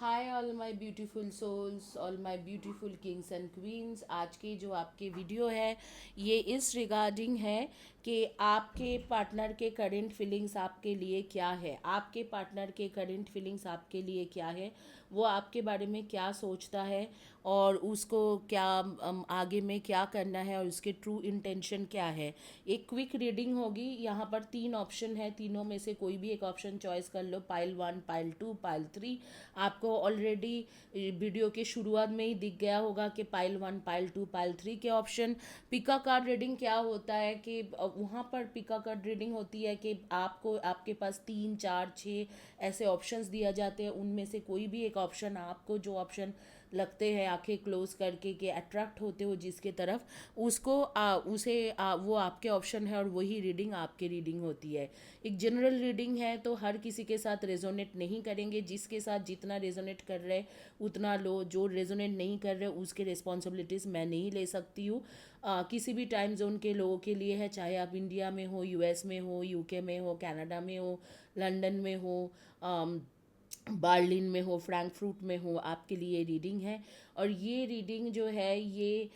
Hi all my beautiful souls, all my beautiful kings and queens. आज की जो आपके वीडियो है ये इस रिगार्डिंग है कि आपके पार्टनर के करंट फीलिंग्स आपके लिए क्या है। आपके पार्टनर के करंट फीलिंग्स आपके लिए क्या है, वो आपके बारे में क्या सोचता है और उसको क्या आगे में क्या करना है और उसके ट्रू इंटेंशन क्या है। एक क्विक रीडिंग होगी। यहाँ पर 3 ऑप्शन है, तीनों में से कोई भी एक ऑप्शन चॉइस कर लो। Pile 1, pile 2, pile 3। आपको ऑलरेडी वीडियो के शुरुआत में ही दिख गया होगा कि पाइल 1, पाइल 2, पाइल 3 के ऑप्शन। पिका कार्ड रीडिंग क्या होता है कि वहाँ पर पिका कार्ड रीडिंग होती है कि आपको आपके पास 3, 4, 6 ऐसे ऑप्शंस दिया जाते हैं। उनमें से कोई भी एक ऑप्शन, आपको जो ऑप्शन लगते हैं आंखें क्लोज करके कि अट्रैक्ट होते हो जिसके तरफ, उसको वो आपके ऑप्शन है और वही रीडिंग आपकी रीडिंग होती है। एक जनरल रीडिंग है तो हर किसी के साथ रेजोनेट नहीं करेंगे। जिसके साथ जितना रेजोनेट कर रहे उतना लो, जो रेजोनेट नहीं कर रहे उसके रिस्पॉन्सिबिलिटीज़ मैं नहीं ले सकती हूँ। किसी भी टाइम जोन के लोगों के लिए है, चाहे आप इंडिया में हो, यूएस में हो, यूके में हो, कनाडा में हो, लंदन में हो, बर्लिन में हो, फ्रैंकफर्ट में हो, आपके लिए रीडिंग है। और ये रीडिंग जो है ये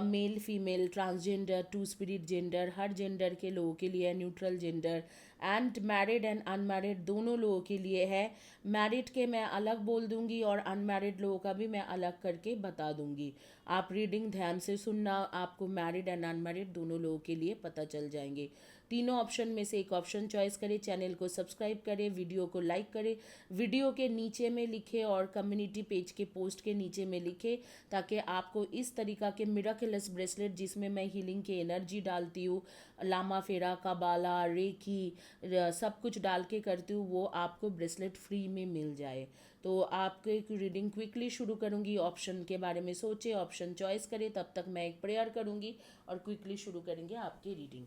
male female, transgender, two spirit gender, हर जेंडर के लोगों के लिए, neutral gender and married and unmarried दोनों लोगों के लिए है। मैरिड के मैं अलग बोल दूंगी और अनमैरिड लोगों का भी मैं अलग करके बता दूंगी। आप रीडिंग ध्यान से सुनना, आपको मैरिड एंड अनमैरिड दोनों लोगों के लिए पता चल जाएंगे। तीनों ऑप्शन में से एक ऑप्शन चॉइस करें, चैनल को सब्सक्राइब करें, वीडियो को लाइक करें, वीडियो के नीचे में लिखे और कम्युनिटी पेज के पोस्ट के नीचे में लिखे, ताकि आपको इस तरीका के मिराकलस ब्रेसलेट जिसमें मैं हीलिंग की एनर्जी डालती हूँ, लामा फेरा, कबाला, रेकी, सब कुछ डाल के करती हूँ, वो आपको ब्रेसलेट फ्री में मिल जाए। तो आपको एक रीडिंग क्विकली शुरू करूँगी। ऑप्शन के बारे में सोचे, ऑप्शन चॉइस करें, तब तक मैं एक प्रेयर करूँगी और क्विकली शुरू करेंगे आपकी रीडिंग।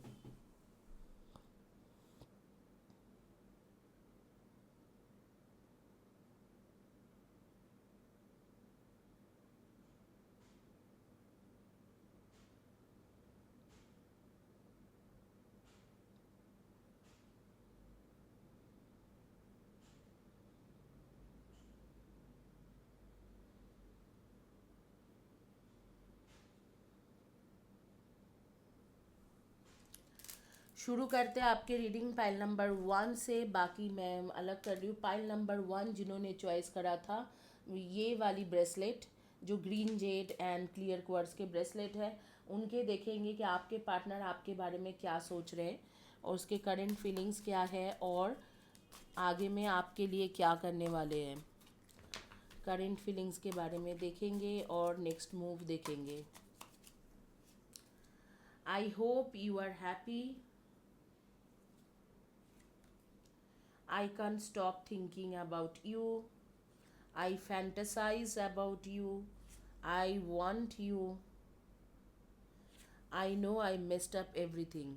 शुरू करते हैं आपके रीडिंग पाइल नंबर 1 से। बाकी मैं अलग कर रही हूँ। पाइल नंबर 1 जिन्होंने चॉइस करा था ये वाली ब्रेसलेट, जो green Z and clear quartz के ब्रेसलेट है, उनके देखेंगे कि आपके पार्टनर आपके बारे में क्या सोच रहे हैं और उसके करंट फीलिंग्स क्या है और आगे में आपके लिए क्या करने वाले हैं। करंट फीलिंग्स के बारे में देखेंगे और नेक्स्ट मूव देखेंगे। I hope you are happy. I can't stop thinking about you. I fantasize about you. I want you. I know I messed up everything.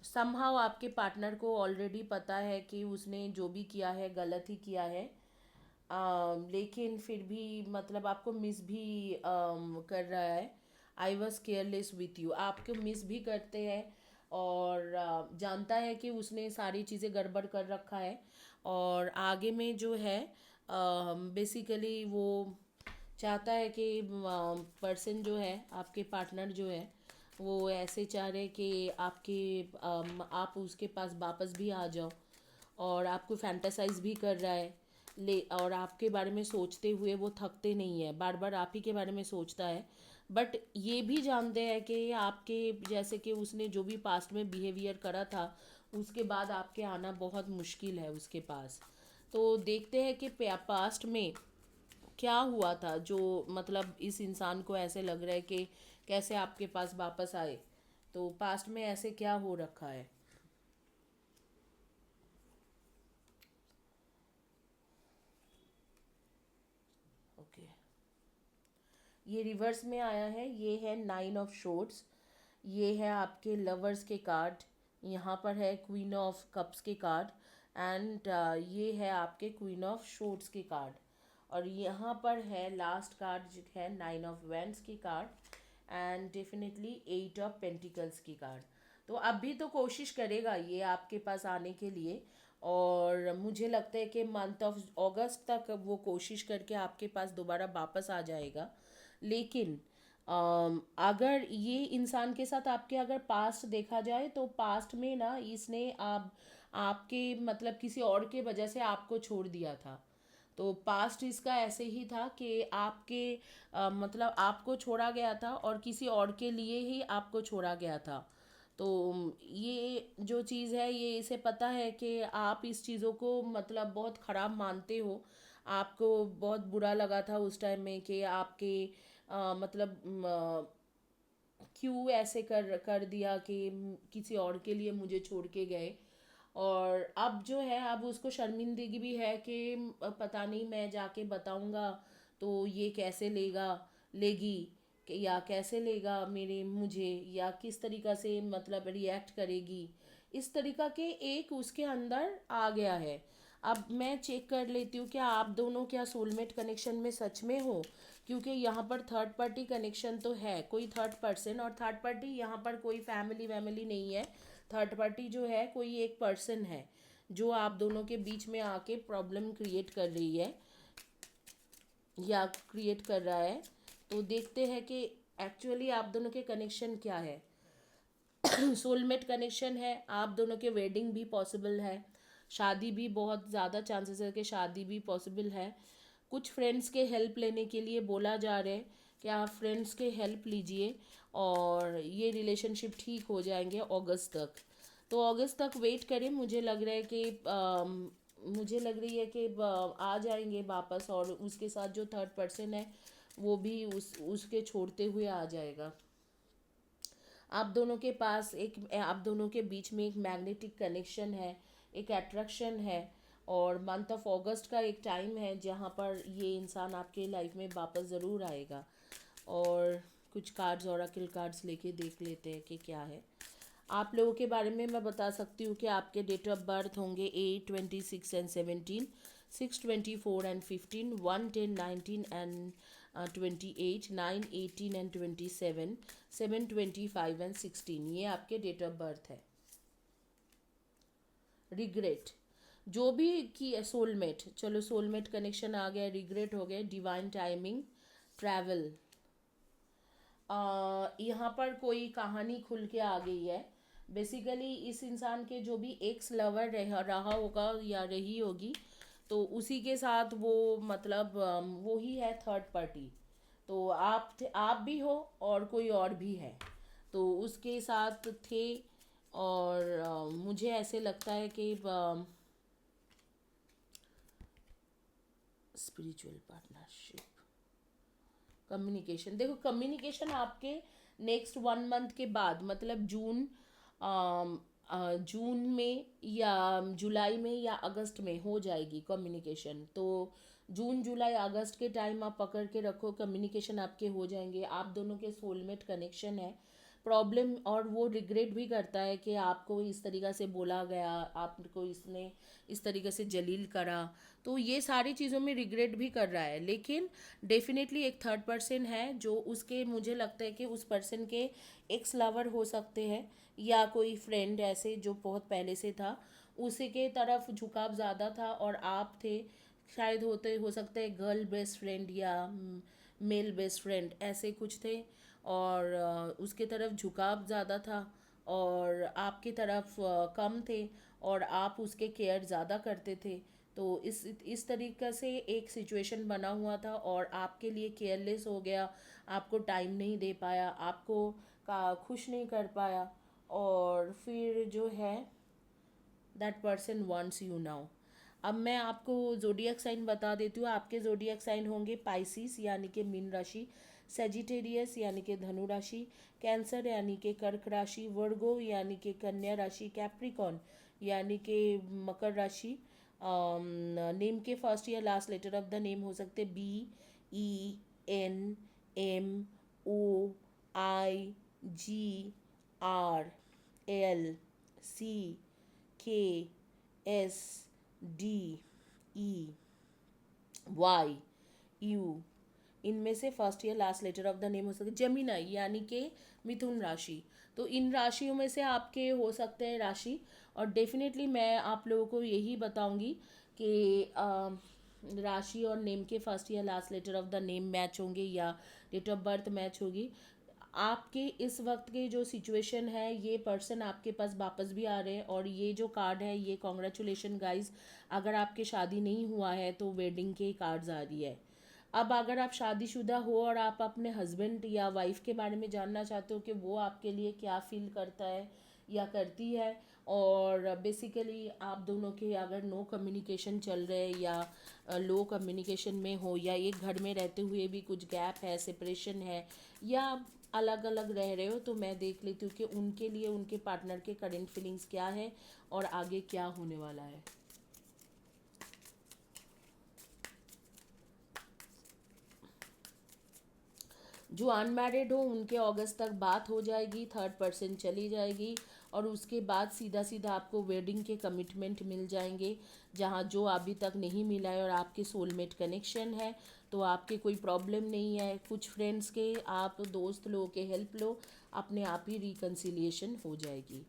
Somehow आपके पार्टनर को ऑलरेडी पता है कि उसने जो भी किया है गलत ही किया है। लेकिन फिर भी मतलब आपको मिस भी कर रहा है। I was careless with you, आपको मिस भी करते हैं और जानता है कि उसने सारी चीज़ें गड़बड़ कर रखा है। और आगे में जो है बेसिकली वो चाहता है कि पर्सन जो है, आपके पार्टनर जो है, वो ऐसे चाह रहे कि आप उसके पास वापस भी आ जाओ और आपको फैंटासाइज भी कर रहा है। ले और आपके बारे में सोचते हुए वो थकते नहीं है, बार बार आप ही के बारे में सोचता है। बट ये भी जानते हैं कि आपके जैसे कि उसने जो भी पास्ट में बिहेवियर करा था उसके बाद आपके आना बहुत मुश्किल है उसके पास। तो देखते हैं कि पास्ट में क्या हुआ था जो मतलब इस इंसान को ऐसे लग रहा है कि कैसे आपके पास वापस आए। तो पास्ट में ऐसे क्या हो रखा है। ओके, ये रिवर्स में आया है। ये है 9 ऑफ शोर्ट्स, ये है आपके लवर्स के कार्ड, यहाँ पर है क्वीन ऑफ कप्स के कार्ड एंड ये है आपके क्वीन ऑफ शोर्ट्स के कार्ड। और यहाँ पर है लास्ट कार्ड जो है 9 ऑफ वैंड्स की card and definitely 8 of pentacles की कार्ड। तो अब भी तो कोशिश करेगा ये आपके पास आने के लिए और मुझे लगता है कि मंथ ऑफ अगस्त तक वो कोशिश करके आपके पास दोबारा वापस आ जाएगा। लेकिन अगर ये इंसान के साथ आपके अगर पास्ट देखा जाए तो पास्ट में ना इसने आपके मतलब किसी और के वजह से आपको छोड़ दिया था। तो पास्ट इसका ऐसे ही था कि आपके मतलब आपको छोड़ा गया था और किसी और के लिए ही आपको छोड़ा गया था। तो ये जो चीज़ है ये इसे पता है कि आप इस चीज़ों को मतलब बहुत ख़राब मानते हो। आपको बहुत बुरा लगा था उस टाइम में कि आपके मतलब क्यों ऐसे कर दिया कि किसी और के लिए मुझे छोड़ के गए। और अब जो है अब उसको शर्मिंदगी भी है कि पता नहीं मैं जाके बताऊंगा तो ये कैसे लेगी या कैसे लेगा मेरे मुझे, या किस तरीक़ा से मतलब रिएक्ट करेगी। इस तरीक़ा के एक उसके अंदर आ गया है। अब मैं चेक कर लेती हूँ क्या आप दोनों क्या सोलमेट कनेक्शन में सच में हो, क्योंकि यहाँ पर थर्ड पार्टी कनेक्शन तो है, कोई थर्ड पर्सन, और थर्ड पार्टी यहाँ पर कोई फैमिली वैमिली नहीं है। थर्ड पार्टी जो है कोई एक पर्सन है जो आप दोनों के बीच में आके प्रॉब्लम क्रिएट कर रही है या क्रिएट कर रहा है। तो देखते हैं कि एक्चुअली आप दोनों के कनेक्शन क्या है। सोलमेट कनेक्शन है, आप दोनों के वेडिंग भी पॉसिबल है, शादी भी बहुत ज़्यादा चांसेस है कि शादी भी पॉसिबल है। कुछ फ्रेंड्स के हेल्प लेने के लिए बोला जा रहा है कि आप फ्रेंड्स के हेल्प लीजिए और ये रिलेशनशिप ठीक हो जाएंगे अगस्त तक। तो अगस्त तक वेट करें, मुझे लग रहा है कि मुझे लग रही है कि आ जाएंगे वापस, और उसके साथ जो थर्ड पर्सन है वो भी उसके छोड़ते हुए आ जाएगा। आप दोनों के पास एक आप दोनों के बीच में एक मैग्नेटिक कनेक्शन है, एक अट्रैक्शन है, और मंथ ऑफ अगस्त का एक टाइम है जहाँ पर ये इंसान आपके लाइफ में वापस ज़रूर आएगा। और कुछ कार्ड्स ओरेकल कार्ड्स लेके देख लेते हैं कि क्या है। आप लोगों के बारे में मैं बता सकती हूँ कि आपके डेट ऑफ बर्थ होंगे 8, 26 and 17, 6, 24 and 15, 1, 10, 19 and 28, 9, 18 and 27, 7, 25 and 16, ये आपके डेट ऑफ बर्थ है। रिग्रेट जो भी की सोलमेट, चलो सोलमेट कनेक्शन आ गया, रिग्रेट हो गया, डिवाइन टाइमिंग, ट्रैवल। यहाँ पर कोई कहानी खुल के आ गई है। बेसिकली इस इंसान के जो भी एक्स लवर रहा होगा या रही होगी, तो उसी के साथ वो मतलब वो ही है थर्ड पार्टी। तो आप भी हो और कोई और भी है, तो उसके साथ थे। और मुझे ऐसे लगता है कि स्पिरिचुअल पार्टनरशिप, कम्युनिकेशन, देखो कम्युनिकेशन आपके नेक्स्ट 1 मंथ के बाद मतलब जून में या जुलाई में या अगस्त में हो जाएगी कम्युनिकेशन। तो जून जुलाई अगस्त के टाइम आप पकड़ के रखो, कम्युनिकेशन आपके हो जाएंगे। आप दोनों के सोलमेट कनेक्शन है। प्रॉब्लम, और वो रिग्रेट भी करता है कि आपको इस तरीक़ा से बोला गया, आपको इसने इस तरीक़े से जलील करा, तो ये सारी चीज़ों में रिग्रेट भी कर रहा है। लेकिन डेफिनेटली एक थर्ड पर्सन है जो उसके, मुझे लगता है कि उस पर्सन के एक्स लवर हो सकते हैं या कोई फ्रेंड ऐसे जो बहुत पहले से था, उसी के तरफ झुकाव ज़्यादा था, और आप थे शायद हो सकता है गर्ल बेस्ट फ्रेंड या मेल बेस्ट फ्रेंड ऐसे कुछ थे, और उसके तरफ झुकाव ज़्यादा था और आपकी तरफ कम थे, और आप उसके केयर ज़्यादा करते थे। तो इस तरीक़े से एक सिचुएशन बना हुआ था और आपके लिए केयरलेस हो गया, आपको टाइम नहीं दे पाया, आपको का खुश नहीं कर पाया, और फिर जो है that person wants you now. अब मैं आपको जोडियक साइन बता देती हूँ। आपके जोडियक साइन होंगे पाइसिस यानी कि मीन राशि, सेजिटेरियस यानी कि धनु राशि, कैंसर यानी कि कर्क राशि, वर्गो यानी कि कन्या राशि, कैप्रिकॉन यानी कि मकर राशि। नेम के फर्स्ट या last letter of the name हो सकते BENMOIGRLCKSDE YU इनमें से फर्स्ट या last letter of the name हो सकता है जेमिनाई यानी कि मिथुन राशि। तो इन राशियों में से आपके हो सकते हैं राशि, और डेफिनेटली मैं आप लोगों को यही बताऊंगी कि राशि और नेम के फर्स्ट या last letter of the name match होंगे या डेट ऑफ बर्थ मैच होगी। आपके इस वक्त के जो सिचुएशन है, ये पर्सन आपके पास वापस भी आ रहे हैं, और ये जो कार्ड है ये कॉन्ग्रेचुलेशन गाइज। अगर आपके शादी नहीं हुआ है तो वेडिंग के कार्ड्स आ रही है। अब अगर आप शादीशुदा हो और आप अपने हस्बैंड या वाइफ के बारे में जानना चाहते हो कि वो आपके लिए क्या फील करता है या करती है, और बेसिकली आप दोनों के अगर नो कम्युनिकेशन चल रहे या लो कम्युनिकेशन में हो, या एक घर में रहते हुए भी कुछ गैप है, सेपरेशन है, या अलग अलग रह रहे हो, तो मैं देख लेती हूँ कि उनके लिए उनके पार्टनर के करेंट फीलिंग्स क्या है और आगे क्या होने वाला है। जो अनमैरिड हो उनके अगस्त तक बात हो जाएगी, थर्ड पर्सन चली जाएगी, और उसके बाद सीधा सीधा आपको वेडिंग के कमिटमेंट मिल जाएंगे। जहाँ जो अभी तक नहीं मिला है और आपके सोलमेट कनेक्शन है, तो आपके कोई प्रॉब्लम नहीं है। कुछ फ्रेंड्स के, आप दोस्त लोगों के हेल्प लो, अपने आप ही रिकन्सिलिएशन हो जाएगी।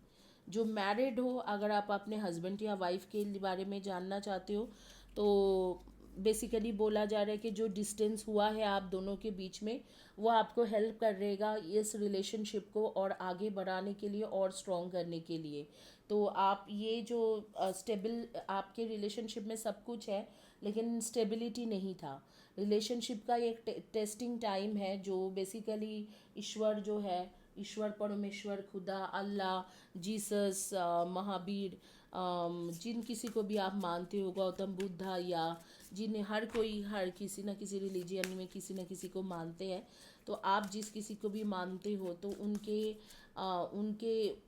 जो मैरिड हो, अगर आप अपने हस्बैंड या वाइफ के बारे में जानना चाहते हो, तो बेसिकली बोला जा रहा है कि जो डिस्टेंस हुआ है आप दोनों के बीच में, वो आपको हेल्प कर रहेगा इस रिलेशनशिप को और आगे बढ़ाने के लिए और स्ट्रॉन्ग करने के लिए। तो आप ये जो स्टेबल आपके रिलेशनशिप में सब कुछ है, लेकिन स्टेबिलिटी नहीं था। रिलेशनशिप का एक टेस्टिंग टाइम है, जो बेसिकली ईश्वर जो है, ईश्वर परमेश्वर खुदा अल्लाह जीसस महावीर, जिन किसी को भी आप मानते हो, गौतम बुद्धा, या जिन्हें हर कोई हर किसी न किसी रिलीजियन में किसी न किसी को मानते हैं, तो आप जिस किसी को भी मानते हो तो उनके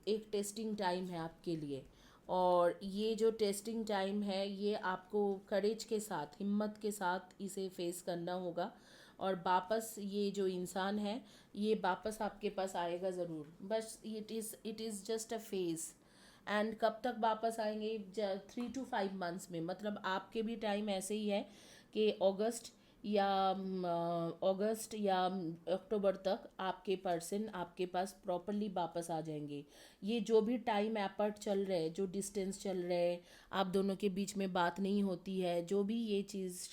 एक टेस्टिंग टाइम है आपके लिए। और ये जो टेस्टिंग टाइम है ये आपको करेज के साथ, हिम्मत के साथ इसे फेस करना होगा, और वापस ये जो इंसान है ये वापस आपके पास आएगा ज़रूर। बस it is just a phase. And कब तक वापस आएंगे? 3 to 5 मंथ्स में, मतलब आपके भी टाइम ऐसे ही है कि अगस्त या अक्टूबर तक आपके पर्सन आपके पास प्रॉपरली वापस आ जाएंगे। ये जो भी टाइम एफर्ट चल रहे हैं, जो डिस्टेंस चल रहे हैं, आप दोनों के बीच में बात नहीं होती है, जो भी ये चीज़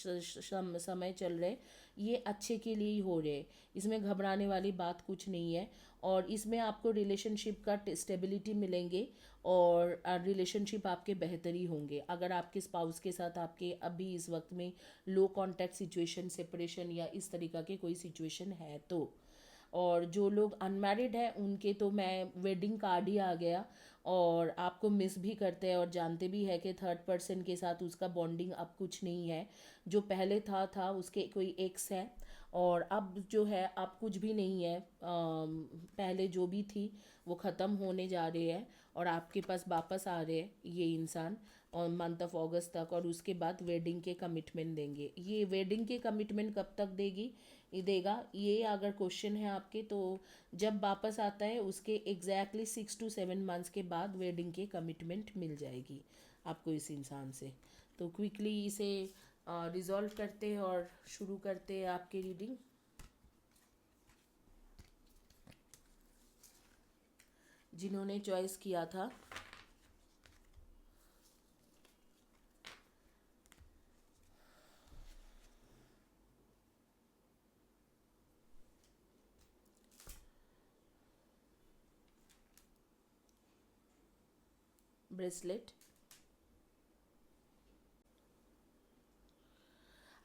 समय चल रहे, ये अच्छे के लिए ही हो रहे। इसमें घबराने वाली बात कुछ नहीं है, और इसमें आपको रिलेशनशिप का स्टेबिलिटी मिलेंगे, और रिलेशनशिप आपके बेहतरी होंगे। अगर आपके स्पाउस के साथ आपके अभी इस वक्त में लो कांटेक्ट सिचुएशन, सेपरेशन या इस तरीका के कोई सिचुएशन है तो। और जो लोग अनमैरिड हैं उनके तो मैं वेडिंग कार्ड ही आ गया, और आपको मिस भी करते हैं और जानते भी है कि थर्ड पर्सन के साथ उसका बॉन्डिंग अब कुछ नहीं है। जो पहले था उसके कोई एक्स है, और अब जो है अब कुछ भी नहीं है। पहले जो भी थी वो ख़त्म होने जा रहे हैं, और आपके पास वापस आ रहे हैं ये इंसान और मंथ ऑफ अगस्त तक, और उसके बाद वेडिंग के कमिटमेंट देंगे। ये वेडिंग के कमिटमेंट कब तक देगा, ये अगर क्वेश्चन है आपके, तो जब वापस आता है उसके एग्जैक्टली 6 to 7 मंथ्स के बाद वेडिंग के कमिटमेंट मिल जाएगी आपको इस इंसान से। तो क्विकली इसे रिजॉल्व करते हैं और शुरू करते हैं आपकी रीडिंग। जिन्होंने चॉइस किया था ब्रेसलेट,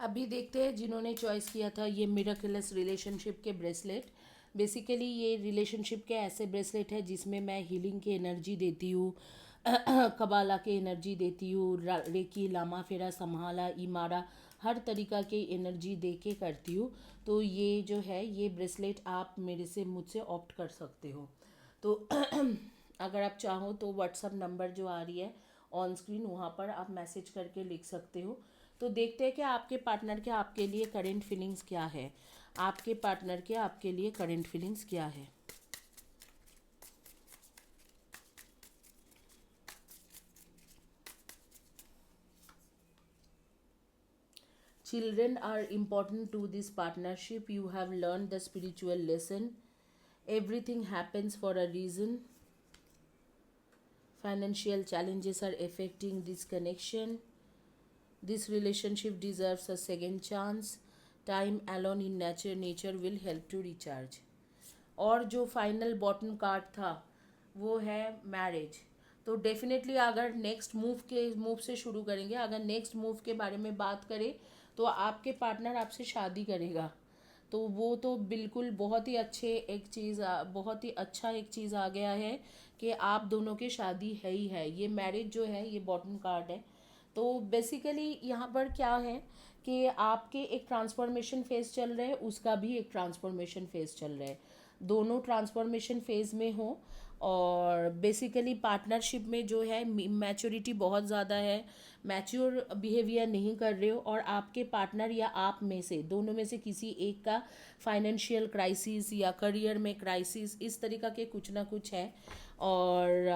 अभी देखते हैं जिन्होंने चॉइस किया था ये मिरेकलस रिलेशनशिप के ब्रेसलेट। बेसिकली ये रिलेशनशिप के ऐसे ब्रेसलेट है जिसमें मैं हीलिंग की एनर्जी देती हूँ, कबाला की एनर्जी देती हूँ, रेकी, लामा फेरा, संभाला, इमारा, हर तरीका की एनर्जी दे के करती हूँ। तो ये जो है ये ब्रेसलेट आप मुझसे ऑप्ट कर सकते हो। तो अगर आप चाहो तो व्हाट्सअप नंबर जो आ रही है ऑन स्क्रीन, वहाँ पर आप मैसेज करके लिख सकते हो। तो देखते हैं कि आपके पार्टनर के आपके लिए करेंट फीलिंग्स क्या है, आपके पार्टनर के आपके लिए करेंट फीलिंग्स क्या है। children are important to this partnership. You have learned the spiritual lesson. Everything happens for a reason. Financial challenges are affecting this connection. This relationship deserves a second chance. Time alone in nature will help to recharge. और जो final bottom card था वो है marriage. तो definitely अगर next move से शुरू करेंगे, अगर नेक्स्ट मूव के बारे में बात करें तो आपके पार्टनर आपसे शादी करेगा. तो वो तो बिल्कुल बहुत ही बहुत ही अच्छा एक चीज़ आ गया है कि आप दोनों की शादी है ही है. ये मैरिज जो है ये बॉटम कार्ड है. तो बेसिकली यहाँ पर क्या है कि आपके एक ट्रांसफॉर्मेशन फेज चल रहे हैं, उसका भी एक ट्रांसफॉर्मेशन फेज चल रहा है. दोनों ट्रांसफॉर्मेशन फेज में हो. और बेसिकली पार्टनरशिप में जो है मैच्योरिटी बहुत ज़्यादा है. मैच्योर बिहेवियर नहीं कर रहे हो और आपके पार्टनर या आप में से दोनों में से किसी एक का फाइनेंशियल क्राइसिस या करियर में क्राइसिस इस तरीका के कुछ ना कुछ है. और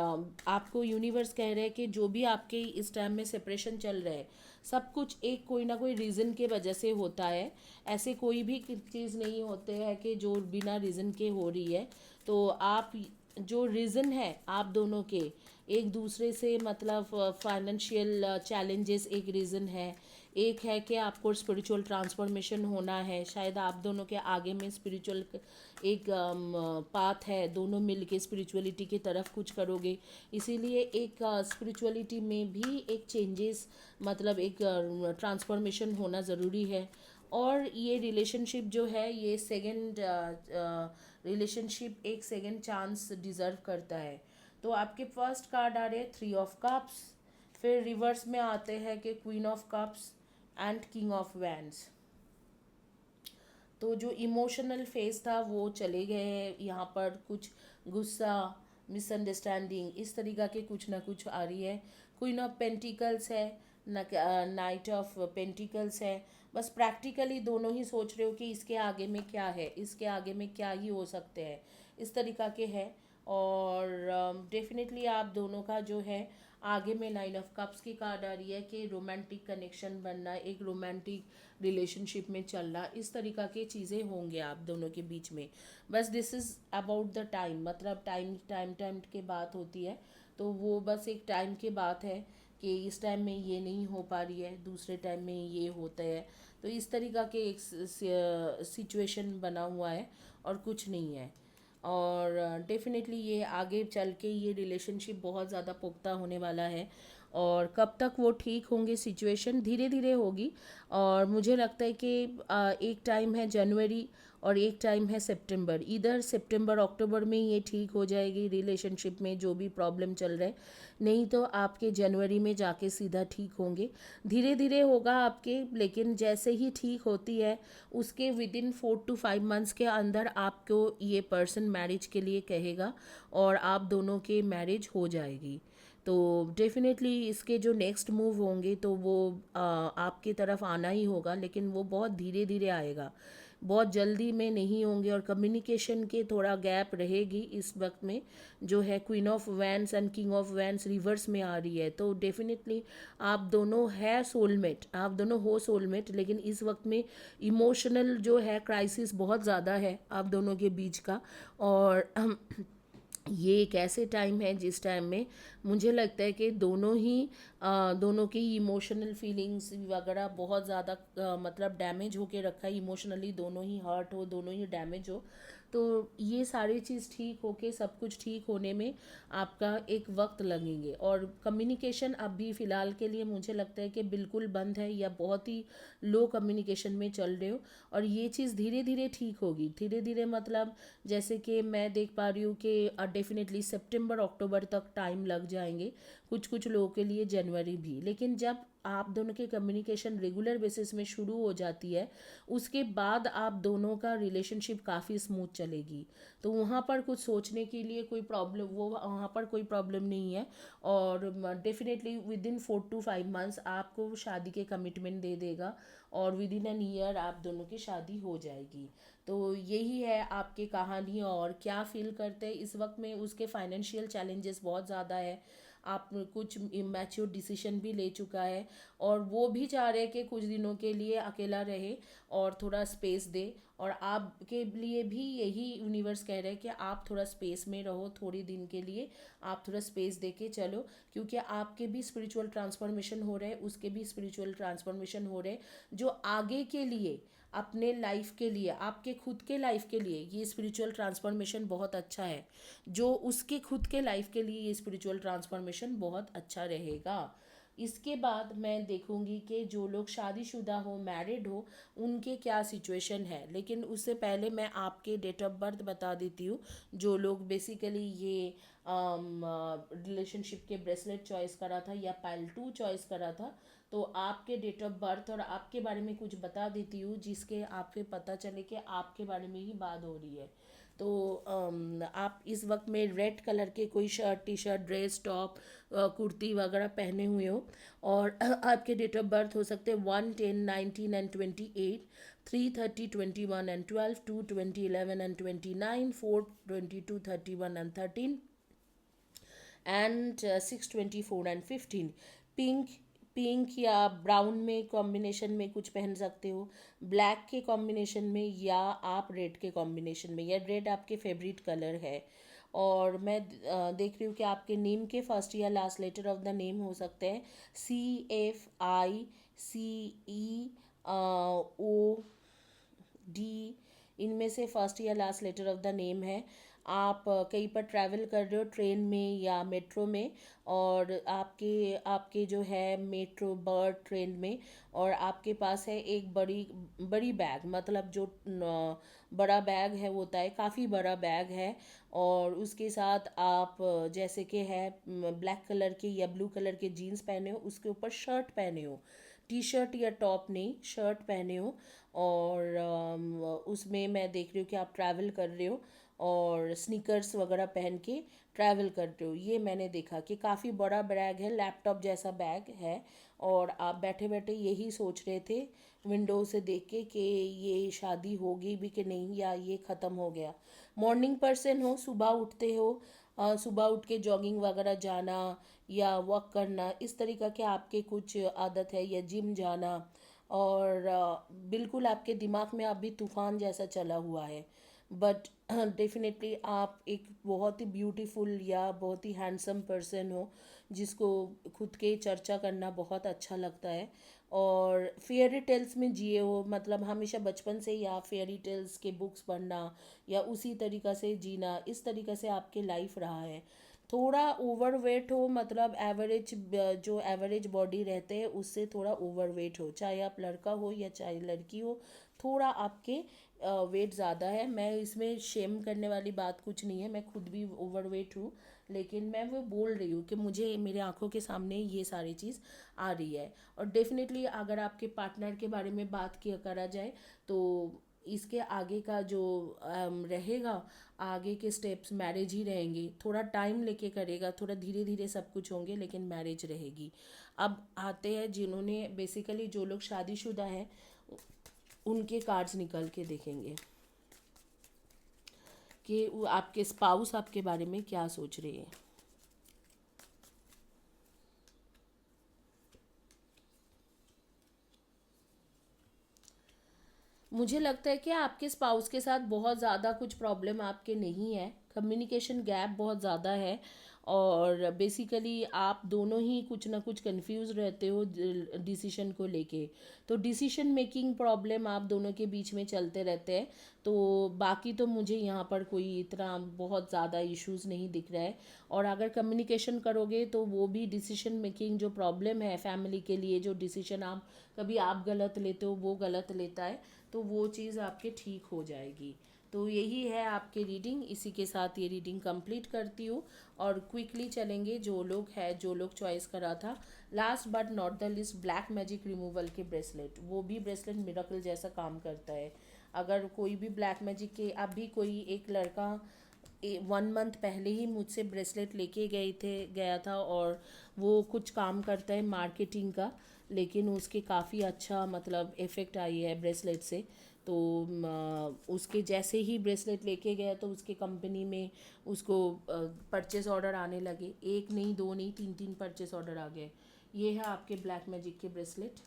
आपको यूनिवर्स कह रहे हैं कि जो भी आपके इस टाइम में सेपरेशन चल रहा है सब कुछ एक कोई ना कोई रीज़न के वजह से होता है. ऐसे कोई भी चीज़ नहीं होते है कि जो बिना रीज़न के हो रही है. तो आप जो रीज़न है आप दोनों के एक दूसरे से मतलब फाइनेंशियल चैलेंजेस एक रीज़न है. एक है कि आपको स्पिरिचुअल ट्रांसफॉर्मेशन होना है. शायद आप दोनों के आगे में स्पिरिचुअल एक पाथ है. दोनों मिल के स्पिरिचुअलिटी की तरफ कुछ करोगे. इसीलिए एक स्पिरिचुअलिटी में भी एक चेंजेस मतलब एक ट्रांसफॉर्मेशन होना ज़रूरी है. और ये रिलेशनशिप जो है ये सेकंड रिलेशनशिप एक सेकंड चांस डिज़र्व करता है. तो आपके फर्स्ट कार्ड आ रहे हैं 3 ऑफ कप्स. फिर रिवर्स में आते हैं कि queen of cups and king of wands. तो जो इमोशनल फेज था वो चले गए हैं. यहाँ पर कुछ गुस्सा मिसअंडरस्टैंडिंग इस तरीका के कुछ ना कुछ आ रही है. क्वीन ऑफ पेंटिकल्स है, नाइट ऑफ पेंटिकल्स है. बस प्रैक्टिकली दोनों ही सोच रहे हो कि इसके आगे में क्या है, इसके आगे में क्या ही हो सकते हैं इस तरीका के है. और डेफिनेटली आप दोनों का जो है आगे में 9 ऑफ कप्स की कार्ड आ रही है कि रोमांटिक कनेक्शन बनना, एक रोमांटिक रिलेशनशिप में चलना, इस तरीका के चीज़ें होंगे आप दोनों के बीच में. बस this is about the time. मतलब टाइम के बात होती है तो वो बस एक टाइम की बात है कि इस टाइम में ये नहीं हो पा रही है, दूसरे टाइम में ये होता है. तो इस तरीका के एक सिचुएशन बना हुआ है और कुछ नहीं है. और डेफिनेटली ये आगे चल के ये रिलेशनशिप बहुत ज़्यादा पुख्ता होने वाला है. और कब तक वो ठीक होंगे सिचुएशन धीरे धीरे होगी. और मुझे लगता है कि एक टाइम है जनवरी और एक टाइम है सितंबर. इधर सितंबर अक्टूबर में ये ठीक हो जाएगी रिलेशनशिप में जो भी प्रॉब्लम चल रहा है. नहीं तो आपके जनवरी में जाके सीधा ठीक होंगे. धीरे धीरे होगा आपके, लेकिन जैसे ही ठीक होती है उसके विदिन 4 to 5 मंथ्स के अंदर आपको ये पर्सन मैरिज के लिए कहेगा और आप दोनों के मैरिज हो जाएगी. तो डेफिनेटली इसके जो नेक्स्ट मूव होंगे तो वो आपकी तरफ आना ही होगा, लेकिन वो बहुत धीरे धीरे आएगा, बहुत जल्दी में नहीं होंगे. और कम्युनिकेशन के थोड़ा गैप रहेगी इस वक्त में. जो है queen of wands and king of wands reverse में आ रही है. तो डेफिनेटली आप दोनों है सोलमेट, आप दोनों हो सोलमेट, लेकिन इस वक्त में इमोशनल जो है क्राइसिस बहुत ज़्यादा है आप दोनों के बीच का. और ये एक ऐसे टाइम है जिस टाइम में मुझे लगता है कि दोनों की इमोशनल फीलिंग्स वगैरह बहुत ज़्यादा मतलब डैमेज होके रखा है. इमोशनली दोनों ही हर्ट हो, दोनों ही डैमेज हो. तो ये सारी चीज़ ठीक होके सब कुछ ठीक होने में आपका एक वक्त लगेंगे. और कम्युनिकेशन अभी फ़िलहाल के लिए मुझे लगता है कि बिल्कुल बंद है या बहुत ही लो कम्युनिकेशन में चल रहे हो. और ये चीज़ धीरे धीरे ठीक होगी. धीरे धीरे मतलब जैसे कि मैं देख पा रही हूँ कि डेफिनेटली सितंबर अक्टूबर तक टाइम लग जाएंगे, कुछ लोगों के लिए जनवरी भी. लेकिन जब आप दोनों के कम्युनिकेशन रेगुलर बेसिस में शुरू हो जाती है उसके बाद आप दोनों का रिलेशनशिप काफ़ी स्मूथ चलेगी. तो वहाँ पर कुछ सोचने के लिए कोई प्रॉब्लम वहाँ पर कोई प्रॉब्लम नहीं है. और definitely with in 4 to 5 months आपको शादी के कमिटमेंट दे देगा और विद इन एन ईयर आप दोनों की शादी हो जाएगी. तो यही है आपकी कहानी. और क्या फील करते हैं इस वक्त में, उसके फाइनेंशियल चैलेंजेस बहुत ज़्यादा है. आप कुछ इमैच्योर डिसीजन भी ले चुका है, और वो भी चाह रहे हैं कि कुछ दिनों के लिए अकेला रहे और थोड़ा स्पेस दे। और आपके लिए भी यही यूनिवर्स कह रहे हैं कि आप थोड़ा स्पेस में रहो, थोड़ी दिन के लिए आप थोड़ा स्पेस दे के चलो, क्योंकि आपके भी स्पिरिचुअल ट्रांसफॉर्मेशन हो रहे हैं, उसके भी स्पिरिचुअल ट्रांसफॉर्मेशन हो रहे हैं, जो आगे के लिए, अपने लाइफ के लिए, आपके खुद के लाइफ के लिए ये स्पिरिचुअल ट्रांसफॉर्मेशन बहुत अच्छा है। जो उसके खुद के लाइफ के लिए ये स्पिरिचुअल ट्रांसफॉर्मेशन बहुत अच्छा रहेगा। इसके बाद मैं देखूंगी कि जो लोग शादीशुदा हो, मैरिड हो, उनके क्या सिचुएशन है। लेकिन उससे पहले मैं आपके डेट ऑफ बर्थ बता देती हूँ। जो लोग बेसिकली ये रिलेशनशिप के ब्रेसलेट चॉइस करा था या पायल 2 चॉइस करा था, तो आपके डेट ऑफ बर्थ और आपके बारे में कुछ बता देती हूँ, जिसके आपके पता चले कि आपके बारे में ही बात हो रही है। तो आप इस वक्त में रेड कलर के कोई shirt, T shirt, dress, top, kurti वगैरह पहने हुए हो, और आपके डेट ऑफ बर्थ हो सकते हैं 1, 10, 19 and 28, 3, 30, 21 and 12, 2, 20, 11 and 29, 4, 22, 31 and 13, and 6, 24 and 15। Pink, pink या ब्राउन में कॉम्बिनेशन में कुछ पहन सकते हो, ब्लैक के कॉम्बिनेशन में, या आप रेड के कॉम्बिनेशन में, या रेड आपके फेवरेट कलर है। और मैं देख रही हूँ कि आपके नेम के फर्स्ट या last letter of the name हो सकते हैं CFICEOD, इनमें से फर्स्ट या last letter of the name है। आप कहीं पर ट्रैवल कर रहे हो, ट्रेन में या मेट्रो में, और आपके आपके जो है मेट्रो, बर्थ, ट्रेन में, और आपके पास है एक बड़ी बड़ी बैग, मतलब जो बड़ा बैग है, वो होता है काफ़ी बड़ा बैग है, और उसके साथ आप जैसे कि है ब्लैक कलर के या ब्लू कलर के जीन्स पहने हो, उसके ऊपर शर्ट पहने हो, टी शर्ट या टॉप नहीं, शर्ट पहने हो, और उसमें मैं देख रही हूँ कि आप ट्रैवल कर रहे हो और स्नीकर्स वगैरह पहन के ट्रैवल कर रहे हो। ये मैंने देखा कि काफ़ी बड़ा बैग है, लैपटॉप जैसा बैग है, और आप बैठे बैठे यही सोच रहे थे विंडो से देख के कि ये शादी होगी भी कि नहीं, या ये ख़त्म हो गया। मॉर्निंग पर्सन हो, सुबह उठते हो, सुबह उठ के जॉगिंग वगैरह जाना या वॉक करना, इस तरीक़ा के आपके कुछ आदत है, या जिम जाना, और बिल्कुल आपके दिमाग में अभी तूफान जैसा चला हुआ है। बट डेफिनेटली आप एक बहुत ही ब्यूटीफुल या बहुत ही हैंडसम पर्सन हो, जिसको खुद के चर्चा करना बहुत अच्छा लगता है, और फेयरी टेल्स में जिए हो, मतलब हमेशा बचपन से ही आप फेयरी टेल्स के बुक्स पढ़ना या उसी तरीक़ा से जीना, इस तरीक़ा से आपके लाइफ रहा है। थोड़ा ओवरवेट हो, मतलब एवरेज, जो एवरेज बॉडी रहते हैं उससे थोड़ा ओवरवेट हो, चाहे आप लड़का हो या चाहे लड़की हो, थोड़ा आपके वेट ज़्यादा है। मैं इसमें शेम करने वाली बात कुछ नहीं है, मैं खुद भी ओवरवेट हूँ, लेकिन मैं वो बोल रही हूँ कि मुझे मेरे आंखों के सामने ये सारी चीज़ आ रही है। और डेफिनेटली अगर आपके पार्टनर के बारे में बात किया करा जाए, तो इसके आगे का जो रहेगा, आगे के स्टेप्स मैरिज ही रहेंगे। थोड़ा टाइम लेके करेगा, थोड़ा धीरे धीरे सब कुछ होंगे, लेकिन मैरिज रहेगी। अब आते हैं जिन्होंने बेसिकली, जो लोग शादीशुदा हैं, उनके कार्ड्स निकल के देखेंगे कि वो आपके स्पाउस आपके बारे में क्या सोच रहे हैं। मुझे लगता है कि आपके स्पाउस के साथ बहुत ज़्यादा कुछ प्रॉब्लम आपके नहीं है, कम्युनिकेशन गैप बहुत ज़्यादा है, और बेसिकली आप दोनों ही कुछ ना कुछ कंफ्यूज रहते हो डिसीशन को लेके। तो डिसीशन मेकिंग प्रॉब्लम आप दोनों के बीच में चलते रहते हैं। तो बाकी तो मुझे यहाँ पर कोई इतना बहुत ज़्यादा इश्यूज़ नहीं दिख रहा है। और अगर कम्युनिकेशन करोगे तो वो भी डिसीशन मेकिंग जो प्रॉब्लम है फैमिली के लिए, जो डिसीजन आप कभी आप गलत लेते हो, वो गलत लेता है, तो वो चीज़ आपके ठीक हो जाएगी। तो यही है आपकी रीडिंग, इसी के साथ ये रीडिंग कंप्लीट करती हूँ, और क्विकली चलेंगे जो लोग है, जो लोग चॉइस करा था। Last but not the list, black magic removal के ब्रेसलेट, वो भी ब्रेसलेट मिरेकल जैसा काम करता है। अगर कोई भी ब्लैक मैजिक के, अभी कोई एक लड़का 1 मंथ पहले ही मुझसे ब्रेसलेट लेके गया था, और वो कुछ काम करता है मार्केटिंग का, लेकिन उसके काफ़ी अच्छा मतलब इफ़ेक्ट आई है ब्रेसलेट से। तो उसके जैसे ही ब्रेसलेट लेके गया तो उसके कंपनी में उसको परचेस ऑर्डर आने लगे, एक नहीं दो नहीं तीन तीन परचेस ऑर्डर आ गए। ये है आपके ब्लैक मैजिक के bracelet.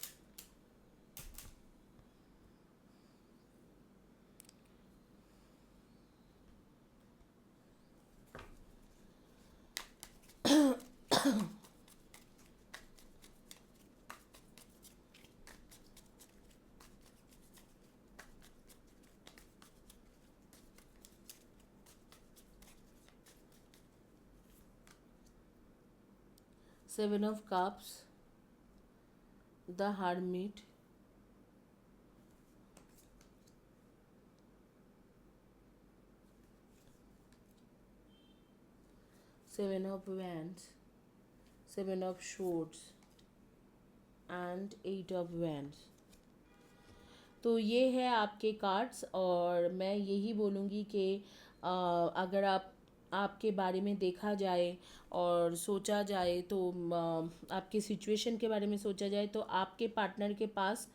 Seven of Cups, the Hermit, Seven of Wands, Seven of Swords and Eight of Wands। तो ये है आपके कार्ड्स, और मैं यही बोलूँगी कि अगर आपके बारे में देखा जाए और सोचा जाए तो आपके सिचुएशन के बारे में सोचा जाए तो आपके पार्टनर के पास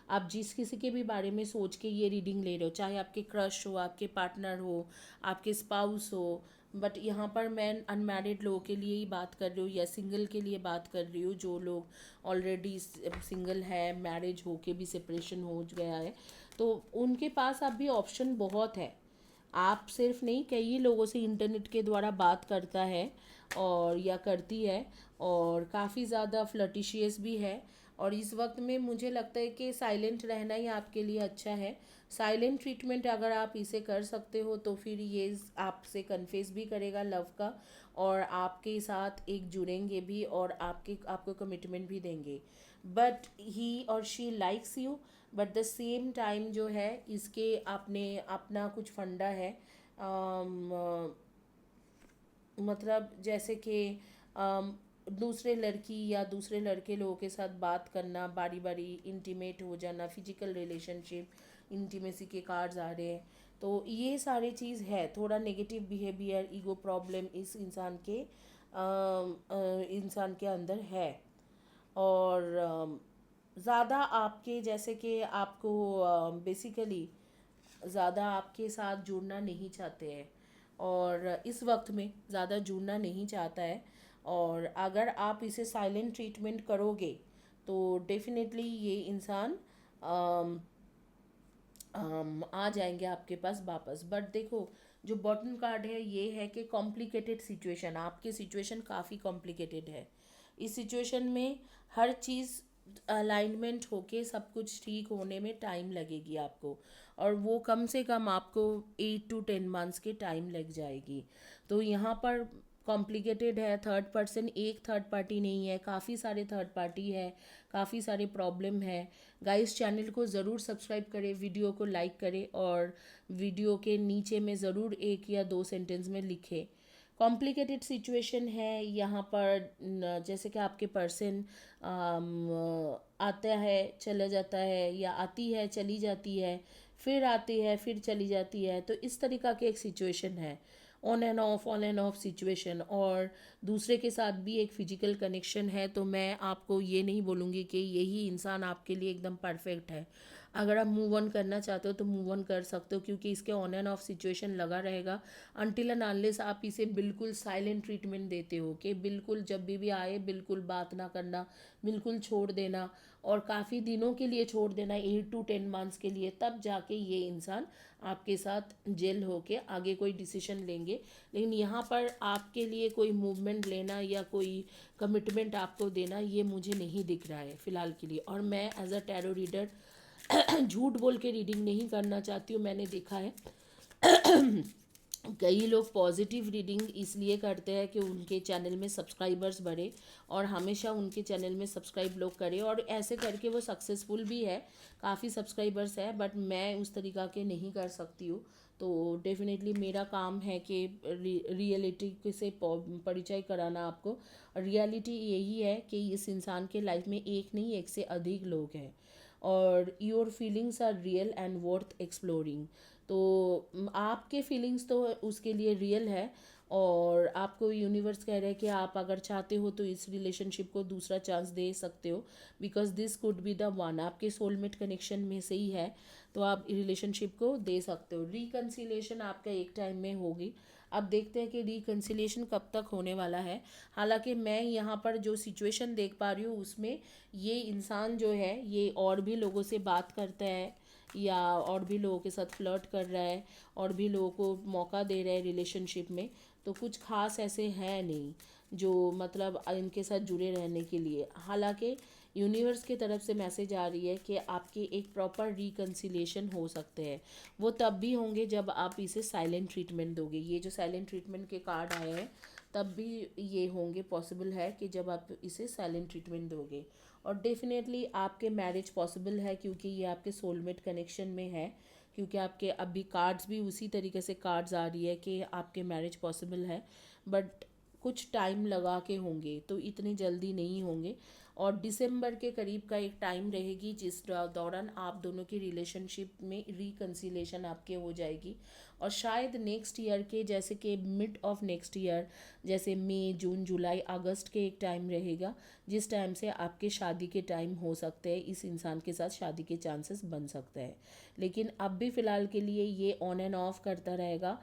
आप जिस किसी के भी बारे में सोच के ये रीडिंग ले रहे हो, चाहे आपके क्रश हो, आपके पार्टनर हो, आपके स्पाउस हो, बट यहाँ पर मैं अनमैरिड लोगों के लिए ही बात कर रही हूँ या सिंगल के लिए बात कर रही हूँ। जो लोग ऑलरेडी सिंगल है, मैरिज हो के भी सेपरेशन हो गया है, तो उनके पास अब भी ऑप्शन बहुत है। आप सिर्फ नहीं, कई लोगों से इंटरनेट के द्वारा बात करता है और या करती है, और काफ़ी ज़्यादा फ्लर्टिशियस भी है। और इस वक्त में मुझे लगता है कि साइलेंट रहना ही आपके लिए अच्छा है। साइलेंट ट्रीटमेंट अगर आप इसे कर सकते हो तो फिर ये आपसे कन्फेस भी करेगा लव का, और आपके साथ एक जुड़ेंगे भी और आपको कमिटमेंट भी देंगे। बट ही और she likes you, but the same time जो है इसके अपने अपना कुछ फंडा है। मतलब जैसे कि दूसरे लड़की या दूसरे लड़के लोगों के साथ बात करना, बारी बारी इंटीमेट हो जाना, फिजिकल रिलेशनशिप, इंटीमेसी के कार्ड्स आ रहे हैं। तो ये सारी चीज़ है, थोड़ा नेगेटिव बिहेवियर, ईगो प्रॉब्लम इस इंसान के अंदर है। और ज़्यादा आपके जैसे कि आपको बेसिकली ज़्यादा आपके साथ जुड़ना नहीं चाहते हैं, और इस वक्त में ज़्यादा जुड़ना नहीं चाहता है। और अगर आप इसे साइलेंट ट्रीटमेंट करोगे तो डेफिनेटली ये इंसान आ जाएंगे आपके पास वापस। बट देखो, जो बॉटम कार्ड है ये है कि कॉम्प्लिकेटेड सिचुएशन, आपकी सिचुएशन काफ़ी कॉम्प्लिकेटेड है। इस सिचुएशन में हर चीज़ अलाइनमेंट होके सब कुछ ठीक होने में टाइम लगेगी आपको, और वो कम से कम आपको 8 to 10 मंथ्स के टाइम लग जाएगी। तो यहाँ पर कॉम्प्लिकेटेड है। थर्ड पर्सन, एक थर्ड पार्टी नहीं है, काफ़ी सारे थर्ड पार्टी है, काफ़ी सारे प्रॉब्लम है। गाइस, चैनल को ज़रूर सब्सक्राइब करें, वीडियो को लाइक करें, और वीडियो के नीचे में ज़रूर 1 या 2 सेंटेंस में लिखें। कॉम्प्लिकेटेड सिचुएशन है यहाँ पर, जैसे कि आपके पर्सन आता है चला जाता है, या आती है चली जाती है, फिर आती है फिर चली जाती है, तो इस तरीक़ा की एक सिचुएशन है। ऑन एंड ऑफ सिचुएशन, और दूसरे के साथ भी एक फिजिकल कनेक्शन है। तो मैं आपको ये नहीं बोलूँगी कि यही इंसान आपके लिए एकदम परफेक्ट है। अगर आप मूव ऑन करना चाहते हो तो मूव ऑन कर सकते हो, क्योंकि इसके ऑन एंड ऑफ सिचुएशन लगा रहेगा अनटिल एंड अनलेस आप इसे बिल्कुल साइलेंट ट्रीटमेंट देते हो कि बिल्कुल जब भी आए बिल्कुल बात ना करना, बिल्कुल छोड़ देना, और काफ़ी दिनों के लिए छोड़ देना, 8 to 10 मंथ्स के लिए, तब जाके ये इंसान आपके साथ जेल होके आगे कोई डिसीजन लेंगे। लेकिन यहाँ पर आपके लिए कोई मूवमेंट लेना या कोई कमिटमेंट आपको देना ये मुझे नहीं दिख रहा है फ़िलहाल के लिए। और मैं एज अ टैरो रीडर झूठ बोल के रीडिंग नहीं करना चाहती हूँ। मैंने देखा है कई लोग पॉजिटिव रीडिंग इसलिए करते हैं कि उनके चैनल में सब्सक्राइबर्स बढ़े, और हमेशा उनके चैनल में सब्सक्राइब लोग करें, और ऐसे करके वो सक्सेसफुल भी है, काफ़ी सब्सक्राइबर्स है। बट मैं उस तरीक़ा के नहीं कर सकती हूँ। तो डेफिनेटली मेरा काम है कि रियलिटी से परिचय कराना आपको। रियलिटी यही है कि इस इंसान के लाइफ में एक नहीं, एक से अधिक लोग हैं, और your feelings are real and worth exploring. तो आपके फीलिंग्स तो उसके लिए रियल है, और आपको यूनिवर्स कह रहा है कि आप अगर चाहते हो तो इस रिलेशनशिप को दूसरा चांस दे सकते हो, because this could be the one, आपके सोलमेट कनेक्शन में से ही है, तो आप रिलेशनशिप को दे सकते हो। रिकन्सिलेशन आपका एक टाइम में होगी। अब देखते हैं कि रिकन्सिलेशन कब तक होने वाला है। हालांकि मैं यहाँ पर जो सिचुएशन देख पा रही हूँ उसमें ये इंसान जो है ये और भी लोगों से बात करता है या और भी लोगों के साथ फ्लर्ट कर रहा है, और भी लोगों को मौका दे रहा है रिलेशनशिप में। तो कुछ खास ऐसे हैं नहीं जो मतलब इनके साथ जुड़े रहने के लिए। हालांकि यूनिवर्स की तरफ से मैसेज आ रही है कि आपके एक प्रॉपर रिकन्सिलेशन हो सकते हैं। वो तब भी होंगे जब आप इसे साइलेंट ट्रीटमेंट दोगे। ये जो साइलेंट ट्रीटमेंट के कार्ड आए हैं तब भी ये होंगे, पॉसिबल है कि जब आप इसे साइलेंट ट्रीटमेंट दोगे। और डेफिनेटली आपके मैरिज पॉसिबल है क्योंकि ये आपके सोलमेट कनेक्शन में है, क्योंकि आपके अभी कार्ड्स भी उसी तरीके से कार्ड्स आ रही है कि आपके मैरिज पॉसिबल है, बट कुछ टाइम लगा के होंगे, तो इतनी जल्दी नहीं होंगे। और दिसंबर के करीब का एक टाइम रहेगी जिस दौरान आप दोनों की रिलेशनशिप में रिकन्सिलेशन आपके हो जाएगी। और शायद नेक्स्ट ईयर के जैसे कि मिड ऑफ नेक्स्ट ईयर, जैसे मई जून जुलाई अगस्त के एक टाइम रहेगा जिस टाइम से आपके शादी के टाइम हो सकते हैं, इस इंसान के साथ शादी के चांसेस बन सकते हैं। लेकिन अब भी फ़िलहाल के लिए ये ऑन एंड ऑफ करता रहेगा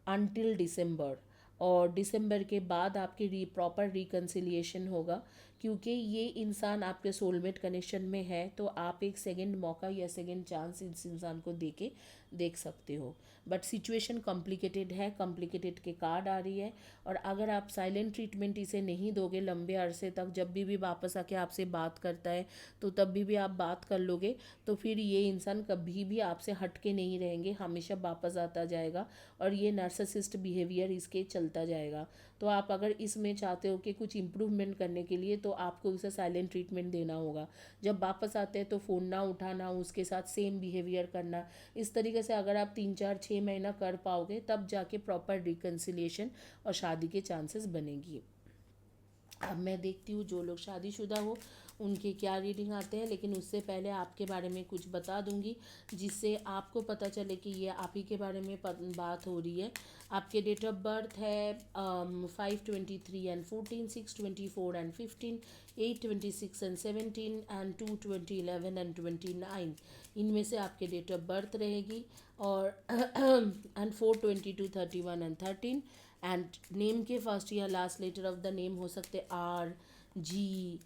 अनटिल दिसंबर। और दिसंबर के बाद आपकी प्रॉपर रिकन्सिलिएशन होगा, क्योंकि ये इंसान आपके सोलमेट कनेक्शन में है, तो आप एक सेकंड मौका या सेकंड चांस इस इंसान को दे के देख सकते हो। बट सिचुएशन कॉम्प्लिकेटेड है, कॉम्प्लिकेटेड के कार्ड आ रही है। और अगर आप साइलेंट ट्रीटमेंट इसे नहीं दोगे लंबे अरसे तक, जब भी वापस आके आपसे बात करता है तो तब भी आप बात कर लोगे, तो फिर ये इंसान कभी भी आपसे हट के नहीं रहेंगे, हमेशा वापस आता जाएगा और ये नार्सिसिस्ट बिहेवियर इसके चलता जाएगा। तो आप अगर इसमें चाहते हो कि कुछ इम्प्रूवमेंट करने के लिए, तो आपको उसे साइलेंट ट्रीटमेंट देना होगा। जब वापस आते हैं तो फ़ोन ना उठाना, उसके साथ सेम बिहेवियर करना। इस तरीके से अगर आप 3 4 6 महीना कर पाओगे तब जाके प्रॉपर रिकन्सिलिएशन और शादी के चांसेस बनेगी। अब मैं देखती हूँ जो लोग शादीशुदा हो उनके क्या रीडिंग आते हैं, लेकिन उससे पहले आपके बारे में कुछ बता दूंगी जिससे आपको पता चले कि ये आप ही के बारे में बात हो रही है। आपके डेट ऑफ बर्थ है 5/23 and 14, 6/24 and 15, 8/26 and 17 and 2/20 11 and 29। इनमें से आपके डेट ऑफ बर्थ रहेगी। और एंड 4/22 31 and 13। एंड नेम के फर्स्ट या last letter of the name हो सकते RGSCBONYDRAP।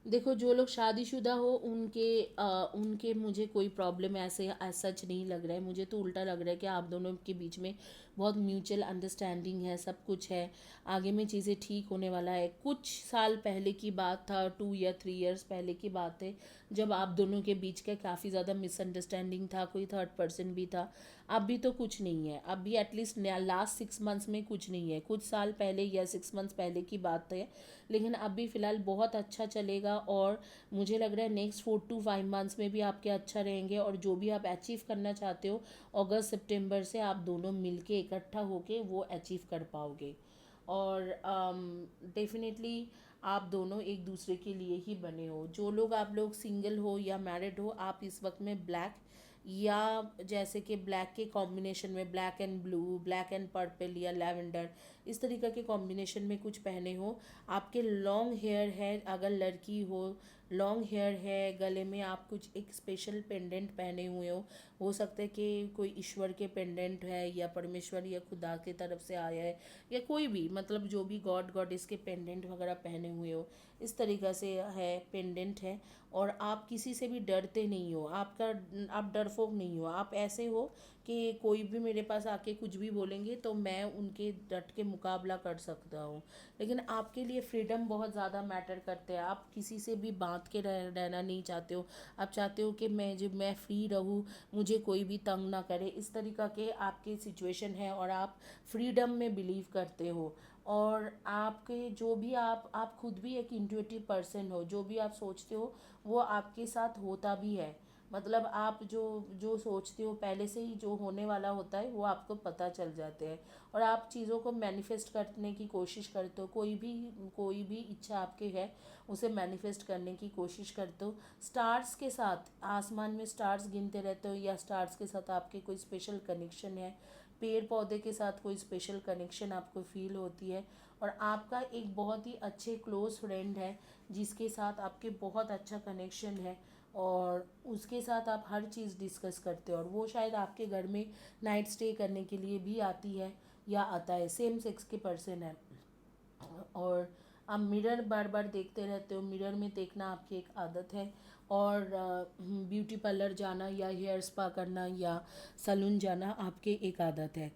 देखो, जो लोग शादीशुदा हो उनके मुझे कोई प्रॉब्लम ऐसे सच नहीं लग रहा है। मुझे तो उल्टा लग रहा है कि आप दोनों के बीच में बहुत म्यूचुअल अंडरस्टैंडिंग है, सब कुछ है, आगे में चीज़ें ठीक होने वाला है। कुछ साल पहले की बात था, 2 या 3 इयर्स पहले की बात है, जब आप दोनों के बीच का काफ़ी ज़्यादा मिसअंडरस्टैंडिंग था, कोई थर्ड पर्सन भी था। अभी तो कुछ नहीं है, अभी एटलीस्ट लास्ट 6 मंथ्स में कुछ नहीं है। कुछ साल पहले या 6 मंथ्स पहले की बात है, लेकिन अभी फ़िलहाल बहुत अच्छा चलेगा। और मुझे लग रहा है नेक्स्ट 4 to 5 मंथ्स में भी आपके अच्छा रहेंगे। और जो भी आप अचीव करना चाहते हो अगस्त सितंबर से आप दोनों मिलके इकट्ठा होके वो अचीव कर पाओगे। और डेफिनेटली आप दोनों एक दूसरे के लिए ही बने हो। जो लोग आप लोग सिंगल हो या मैरिड हो, आप इस वक्त में ब्लैक या जैसे कि ब्लैक के कॉम्बिनेशन में black and blue, black and purple या लैवेंडर, इस तरीके के कॉम्बिनेशन में कुछ पहने हो। आपके लॉन्ग हेयर है, अगर लड़की लॉन्ग हेयर है, गले में आप कुछ एक स्पेशल पेंडेंट पहने हुए हो सकता है कि कोई ईश्वर के पेंडेंट है या परमेश्वर या खुदा की तरफ से आया है, या कोई भी मतलब जो भी गॉड गॉडेस के पेंडेंट वगैरह पहने हुए हो, इस तरीक़ा से है पेंडेंट है। और आप किसी से भी डरते नहीं हो, आप डरपोक नहीं हो, आप ऐसे हो कि कोई भी मेरे पास आके कुछ भी बोलेंगे तो मैं उनके डट के मुकाबला कर सकता हूँ। लेकिन आपके लिए फ्रीडम बहुत ज़्यादा मैटर करते हैं। आप किसी से भी बांध के रहना नहीं चाहते हो। आप चाहते हो कि मैं फ्री रहूँ, मुझे कोई भी तंग ना करे, इस तरीक़ा के आपके सिचुएशन है। और आप फ्रीडम में बिलीव करते हो। और आपके जो भी आप खुद भी एक इंट्यूटिव पर्सन हो, जो भी आप सोचते हो वो आपके साथ होता भी है। मतलब आप जो जो सोचते हो पहले से ही जो होने वाला होता है वो आपको पता चल जाते हैं, और आप चीज़ों को मैनिफेस्ट करने की कोशिश करते हो। कोई भी इच्छा आपके है उसे मैनिफेस्ट करने की कोशिश करते हो। स्टार्स के साथ, आसमान में स्टार्स गिनते रहते हो, या स्टार्स के साथ आपके कोई स्पेशल कनेक्शन है, पेड़ पौधे के साथ कोई स्पेशल कनेक्शन आपको फील होती है, और आपका एक बहुत ही अच्छे क्लोज फ्रेंड है जिसके साथ आपके बहुत अच्छा कनेक्शन है, और उसके साथ आप हर चीज़ डिस्कस करते हो, और वो शायद आपके घर में नाइट स्टे करने के लिए भी आती है या आता है, सेम सेक्स के पर्सन है। और आप मिरर बार बार देखते रहते हो, मिरर में देखना आपकी एक आदत है, और ब्यूटी पार्लर जाना या हेयर स्पा करना या सैलून जाना आपके एक आदत है।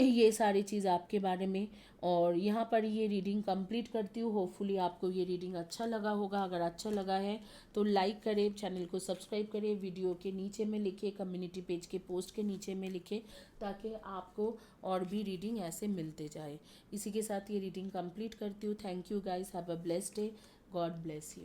ये सारी चीज़ आपके बारे में। और यहाँ पर ये रीडिंग कंप्लीट करती हूँ। होपफुली आपको ये रीडिंग अच्छा लगा होगा। अगर अच्छा लगा है तो लाइक करें, चैनल को सब्सक्राइब करें, वीडियो के नीचे में लिखे, कम्युनिटी पेज के पोस्ट के नीचे में लिखे, ताकि आपको और भी रीडिंग ऐसे मिलते जाए। इसी के साथ ये रीडिंग कंप्लीट करती हूँ। Thank you guys, have a blessed day, God bless you.